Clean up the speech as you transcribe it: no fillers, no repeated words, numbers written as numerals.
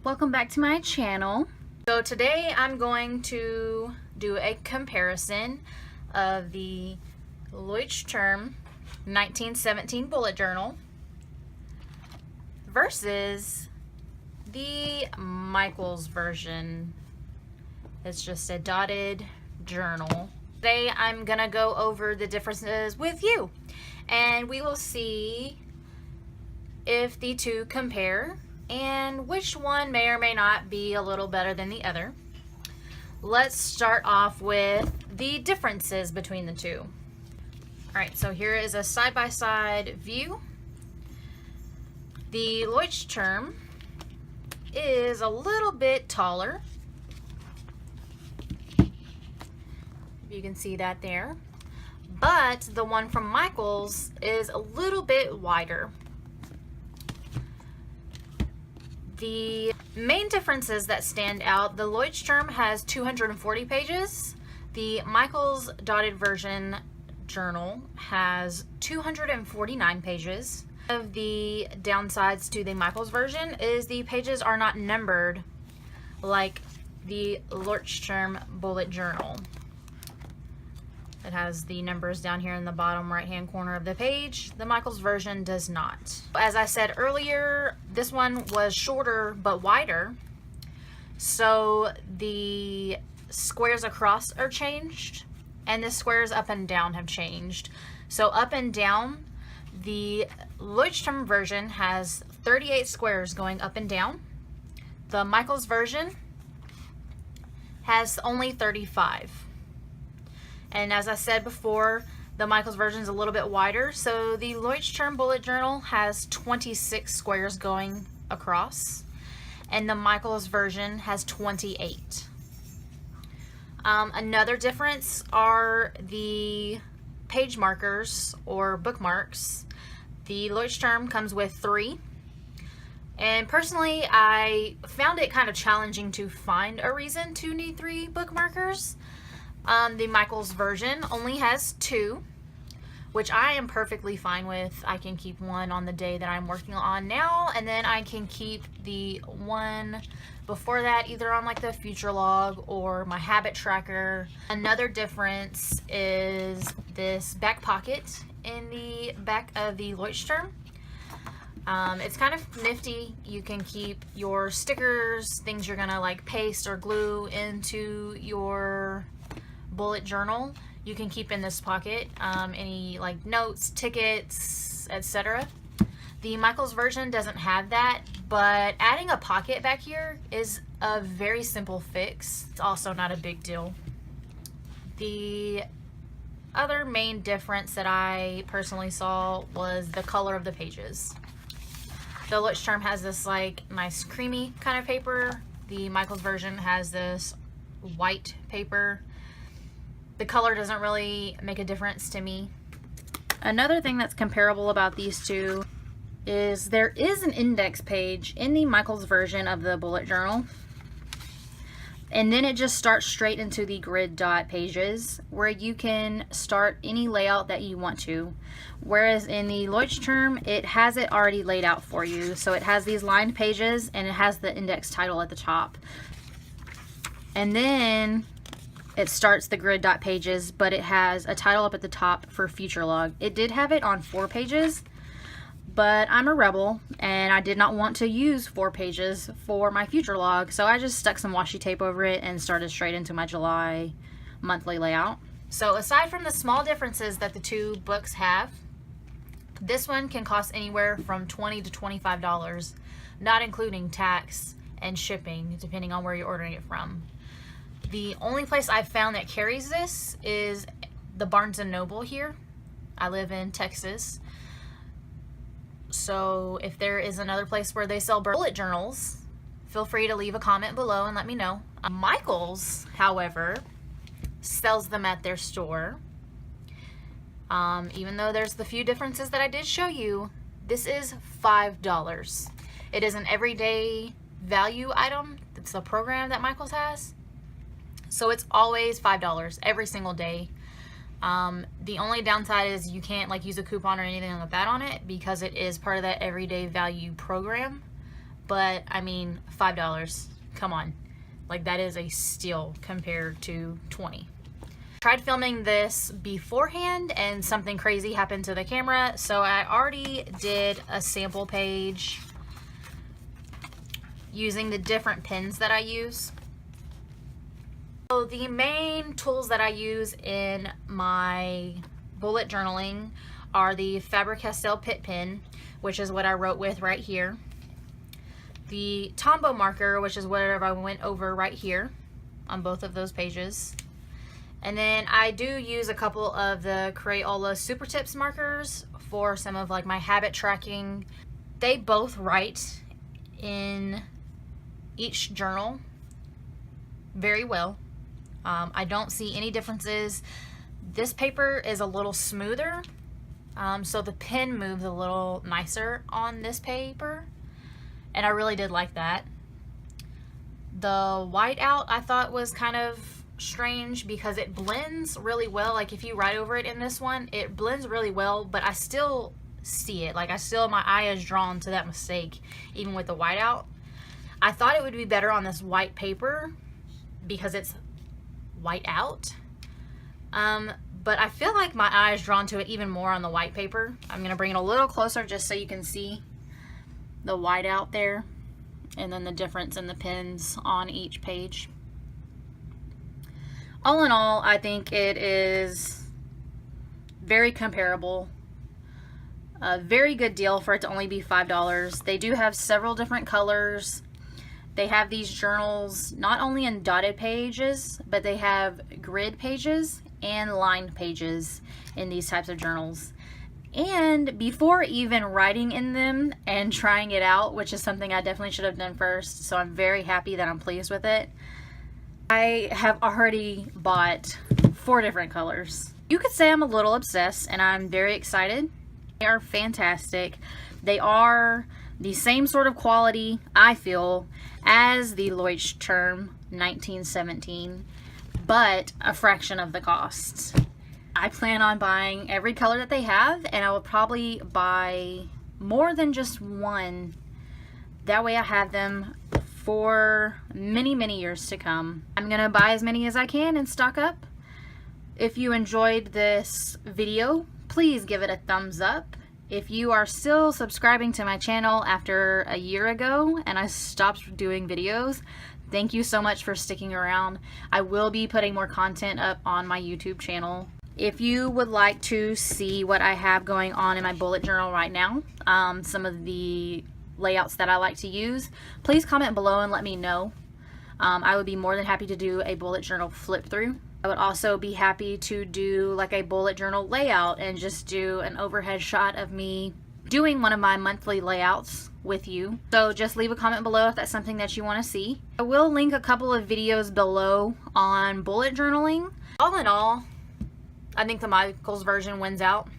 Welcome back to my channel. So today I'm going to do a comparison of the Leuchtturm 1917 bullet journal versus the Michaels version. It's just a dotted journal. Today I'm gonna go over the differences with you, and we will see if the two compare and which one may or may not be a little better than the other. Let's start off with the differences between the two. Alright, so here is a side-by-side view. The Leuchtturm is a little bit taller. You can see that there. But the one from Michaels is a little bit wider. The main differences that stand out: the Leuchtturm has 240 pages. The Michaels dotted version journal has 249 pages. One of the downsides to the Michaels version is the pages are not numbered like the Leuchtturm bullet journal. It has the numbers down here in the bottom right hand corner of the page. The Michaels version does not. As I said earlier, this one was shorter but wider, so the squares across are changed and the squares up and down have changed. So up and down, the Leuchtturm version has 38 squares going up and down. The Michaels version has only 35. And as I said before, the Michaels version is a little bit wider, so the Leuchtturm bullet journal has 26 squares going across, and the Michaels version has 28. Another difference are the page markers or bookmarks. The Leuchtturm comes with 3, and personally I found it kind of challenging to find a reason to need 3 bookmarkers. The Michaels version only has 2, which I am perfectly fine with. I can keep one on the day that I'm working on now, and then I can keep the one before that either on like the future log or my habit tracker. Another difference is this back pocket in the back of the Leuchtturm. It's kind of nifty. You can keep your stickers, things you're gonna like paste or glue into your bullet journal. You can keep in this pocket any like notes, tickets, etc. The Michaels version doesn't have that, but adding a pocket back here is a very simple fix. It's also not a big deal. The other main difference that I personally saw was the color of the pages. The Leuchtturm has this like nice creamy kind of paper. The Michaels version has this white paper. The color doesn't really make a difference to me. Another thing that's comparable about these two is there is an index page in the Michaels version of the bullet journal, and then it just starts straight into the grid dot pages where you can start any layout that you want to, whereas in the Leuchtturm it has it already laid out for you. So it has these lined pages and it has the index title at the top, and then it starts the grid dot pages, but it has a title up at the top for future log. It did have it on 4 pages, but I'm a rebel and I did not want to use 4 pages for my future log, so I just stuck some washi tape over it and started straight into my July monthly layout. So aside from the small differences that the two books have, this one can cost anywhere from $20 to $25, not including tax and shipping, depending on where you're ordering it from. The only place I've found that carries this is the Barnes & Noble here. I live in Texas. So if there is another place where they sell bullet journals, feel free to leave a comment below and let me know. Michaels, however, sells them at their store. Even though there's the few differences that I did show you, this is $5. It is an everyday value item. It's a program that Michaels has. So it's always $5 every single day. The only downside is you can't like use a coupon or anything like that on it because it is part of that everyday value program. but I mean, $5. Come on. Like, that is a steal compared to $20. Tried filming this beforehand and something crazy happened to the camera, so I already did a sample page using the different pens that I use. So the main tools that I use in my bullet journaling are the Faber-Castell Pitt Pen, which is what I wrote with right here. The TomBow marker, which is what I went over right here on both of those pages. And then I do use a couple of the Caryola Supertips markers for some of like my habit tracking. They both write in each journal very well. I don't see any differences. This paper is a little smoother, so the pen moves a little nicer on this paper, and I really did like that. The whiteout I thought was kind of strange because it blends really well. Like if you write over it in this one, it blends really well, but I still see it. Like my eye is drawn to that mistake even with the whiteout. I thought it would be better on this white paper because it's white out, but I feel like my eye is drawn to it even more on the white paper. I'm gonna bring it a little closer just so you can see the white out there and then the difference in the pens on each page. All in all, I think it is very comparable. A very good deal for it to only be $5. They do have several different colors. They have these journals not only in dotted pages, but they have grid pages and lined pages in these types of journals. And before even writing in them and trying it out, which is something I definitely should have done first, so I'm very happy that I'm pleased with it, I have already bought 4 different colors. You could say I'm a little obsessed, and I'm very excited. They are fantastic. They are the same sort of quality, I feel, as the Leuchtturm 1917, but a fraction of the cost. I plan on buying every color that they have, and I will probably buy more than just one. That way I have them for many, many years to come. I'm gonna buy as many as I can and stock up. If you enjoyed this video, please give it a thumbs up. If you are still subscribing to my channel after a year ago and I stopped doing videos, thank you so much for sticking around. I will be putting more content up on my YouTube channel. If you would like to see what I have going on in my bullet journal right now, some of the layouts that I like to use, please comment below and let me know. I would be more than happy to do a bullet journal flip through. I would also be happy to do like a bullet journal layout and just do an overhead shot of me doing one of my monthly layouts with you. So just leave a comment below if that's something that you want to see. I will link a couple of videos below on bullet journaling. All in all, I think the Michael's version wins out.